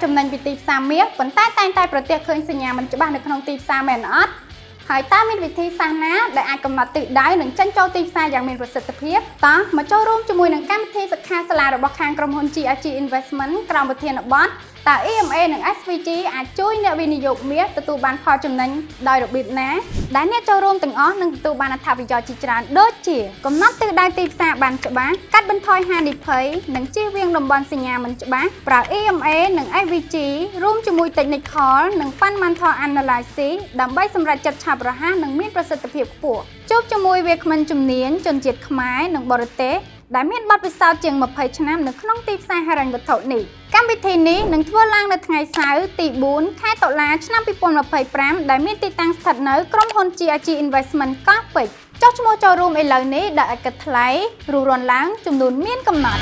ចំណេញពីទីផ្សារមាសប៉ុន្តែតែងតែប្រទះឃើញសញ្ញាមិនច្បាស់នៅក្នុងទីផ្សារមែនអត់ហើយតើមានវិធីសាស្ត្រណាដែលអាចកំណត់ទិសដៅនិងចេញចូលទីផ្សារយ៉ាងមានប្រសិទ្ធភាពតើមកចូលរួមជាមួយនឹងកម្មវិធីសិក្ខាសាលារបស់ខាងក្រុមហ៊ុន GRG Investment ក្រោមប្រធានបទតើ EMA និង SVG អាចជួយអ្នកវិនិយោគមាសទទួលបានផលចំណេញដោយរបៀបណាដែលអ្នកចូលរួមទាំងអស់នឹងទទួលបានអត្ថប្រយោជន៍ជាច្រើនដូចជាកំណត់ទិសដៅទីផ្សារបានច្បាស់កាត់បន្ថយហានិភ័យនិងជៀសវាងតំបន់សញ្ញាមិនច្បាស់ប្រើ EMA និង SVG រួមជាមួយ Technical និង Fundamental Analysis ដើម្បីសម្រេចចិត្តឆាប់រហ័សនិងមានប្រសិទ្ធភាពខ្ពស់ជួបជាមួយវាគ្មិនជំនាញជនជាតិខ្មែរនិងបរទេសដែលមានបទពិសោធន៍ជាង20ឆ្នាំនៅក្នុងទីផ្សារហិរញ្ញវត្ថុនេះកម្មវិធីនេះនឹងធ្វើឡើងនៅថ្ងៃសៅរ៍ទី4ខែតុលាឆ្នាំ2025ដែលមានទីតាំងស្ថិតនៅក្រុមហ៊ុន GRG Investment កោះពេជ្រចុះឈ្មោះចូលរួមឥឡូវនេះដែលឥតគិតថ្លៃរួចរាន់ឡើងចំនួនមានកំណត់